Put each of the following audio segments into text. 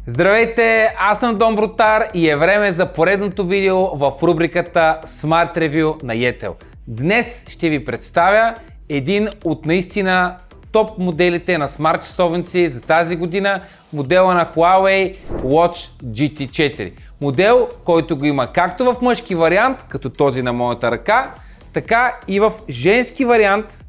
Здравейте, аз съм Дон Брутар и е време за поредното видео в рубриката Smart Review на Yetel. Днес ще ви представя един от наистина топ моделите на смарт часовници за тази година, модела на Huawei Watch GT4. Модел, който го има както в мъжки вариант, като този на моята ръка, така и в женски вариант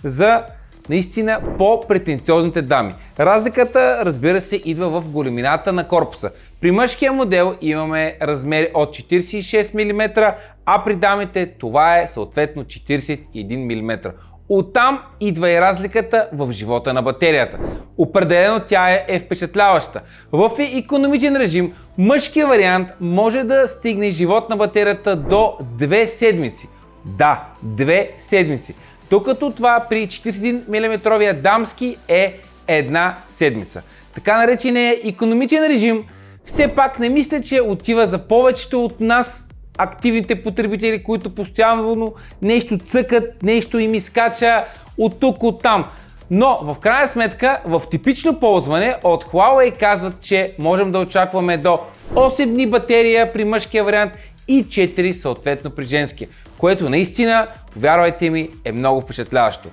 за наистина по-претенциозните дами. Разликата, разбира се, идва в големината на корпуса. При мъжкия модел имаме размери от 46 мм, а при дамите това е съответно 41 мм. Оттам идва и разликата в живота на батерията. Определено тя е впечатляваща. В икономичен режим мъжкият вариант може да стигне живот на батерията до 2 седмици. Да, 2 седмици. Докато това при 41 мм дамски е една седмица. Така наречения икономичен режим все пак не мисля, че отива за повечето от нас, активните потребители, които постоянно нещо цъкат, нещо им изкача от тук, от там. Но в крайна сметка в типично ползване от Huawei казват, че можем да очакваме до 8 дни батерия при мъжкия вариант и 4 съответно при женския, което наистина, повярвайте ми, е много впечатляващо.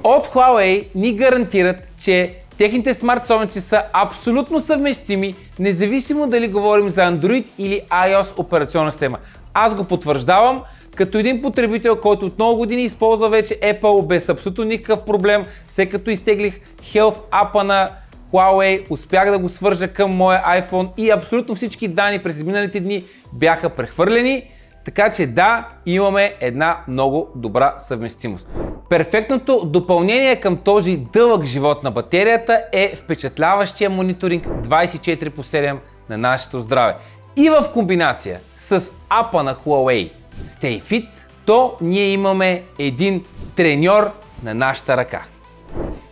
От Huawei ни гарантират, че техните смарт часовници са абсолютно съвместими, независимо дали говорим за Android или iOS операционна система. Аз го потвърждавам като един потребител, който от много години използва вече Apple без абсолютно никакъв проблем. След като изтеглих Health App на Huawei, успях да го свържа към моя iPhone и абсолютно всички данни през изминалите дни бяха прехвърлени. Така че да, имаме една много добра съвместимост. Перфектното допълнение към този дълъг живот на батерията е впечатляващия мониторинг 24/7 на нашето здраве. И в комбинация с апа на Huawei Stay Fit, то ние имаме един треньор на нашата ръка.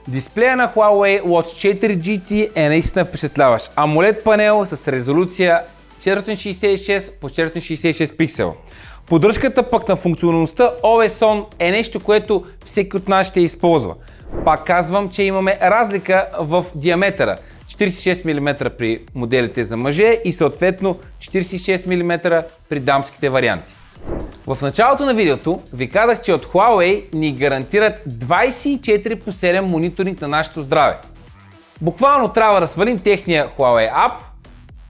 Дисплея на Huawei Watch 4 GT е наистина впечатляващ. AMOLED панел с резолюция 466 по 466 пиксела. Поддръжката пък на функционалността Always On е нещо, което всеки от нас ще използва. Пак казвам, че имаме разлика в диаметъра. 46 мм при моделите за мъже и съответно 46 мм при дамските варианти. В началото на видеото ви казах, че от Huawei ни гарантират 24/7 мониторинг на нашето здраве. Буквално трябва да свалим техния Huawei App,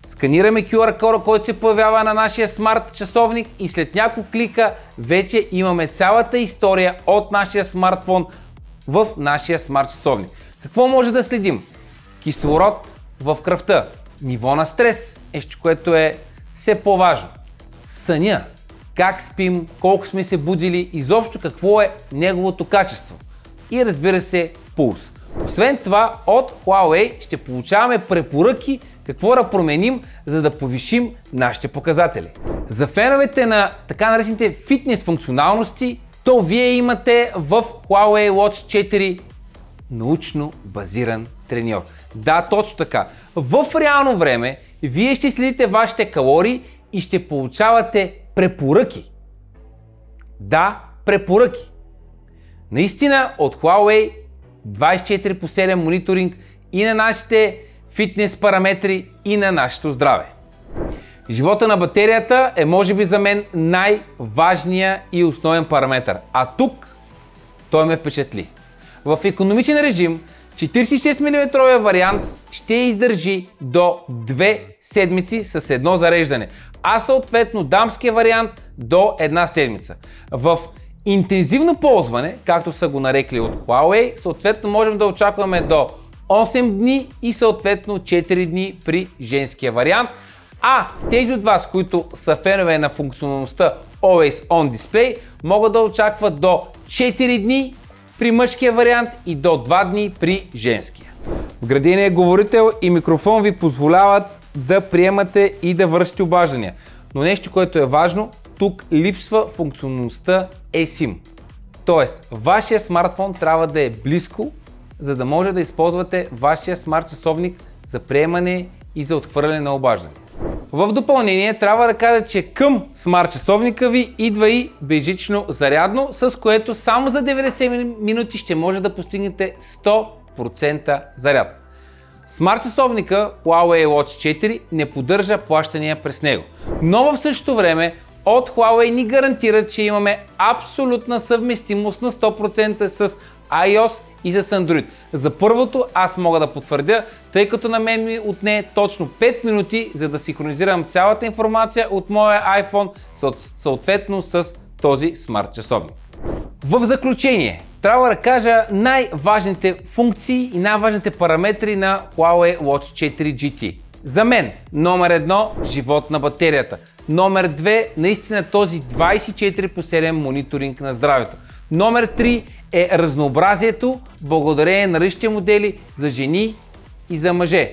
сканираме QR кода, който се появява на нашия смарт часовник и след няколко клика вече имаме цялата история от нашия смартфон в нашия смарт часовник. Какво може да следим? Кислород в кръвта, ниво на стрес, нещо, което е все по-важно. Съня, как спим, колко сме се будили, изобщо какво е неговото качество. И разбира се, пулс. Освен това, от Huawei ще получаваме препоръки какво да променим, за да повишим нашите показатели. За феновете на така наречените фитнес функционалности, то вие имате в Huawei Watch 4 научно базиран треньор. Да, точно така. В реално време вие ще следите вашите калории и ще получавате препоръки. Да, препоръки. Наистина от Huawei 24/7 мониторинг и на нашите фитнес параметри и на нашето здраве. Живота на батерията е може би за мен най-важният и основен параметър. А тук той ме впечатли. В икономичен режим 46 мм вариант ще издържи до 2 седмици с едно зареждане, а съответно дамския вариант до една седмица. В интензивно ползване, както са го нарекли от Huawei, съответно можем да очакваме до 8 дни и съответно 4 дни при женския вариант. А тези от вас, които са фенове на функционалността Always On Display, могат да очакват до 4 дни при мъжкия вариант и до 2 дни при женския. Вграденият говорител и микрофон ви позволяват да приемате и да връщате обаждания. Но нещо, което е важно, тук липсва функционалността eSIM. Тоест, вашия смартфон трябва да е близко, за да може да използвате вашия смарт часовник за приемане и за отхвърляне на обаждане. В допълнение трябва да кажа, че към смарт часовника ви идва и безжично зарядно, с което само за 90 минути ще може да постигнете 100% заряд. Смарт часовника Huawei Watch 4 не поддържа плащания през него. Но в същото време от Huawei ни гарантират, че имаме абсолютна съвместимост на 100% с iOS и с Android. За първото аз мога да потвърдя, тъй като на мен ми отне точно 5 минути, за да синхронизирам цялата информация от моя iPhone, съответно с този смарт часовник. В заключение, трябва да кажа най-важните функции и най-важните параметри на Huawei Watch 4 GT. За мен, номер 1, живот на батерията. Номер 2, наистина този 24/7 мониторинг на здравето. Номер 3 е разнообразието, благодарение на различните модели за жени и за мъже.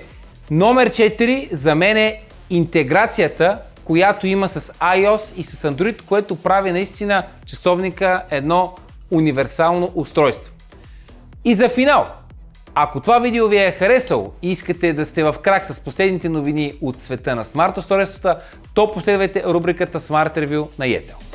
Номер 4 за мен е интеграцията, която има с iOS и с Android, което прави наистина часовника едно универсално устройство. И за финал, ако това видео ви е харесало и искате да сте в крак с последните новини от света на смарт устройствата, то последвайте рубриката Smart Review на Yetel.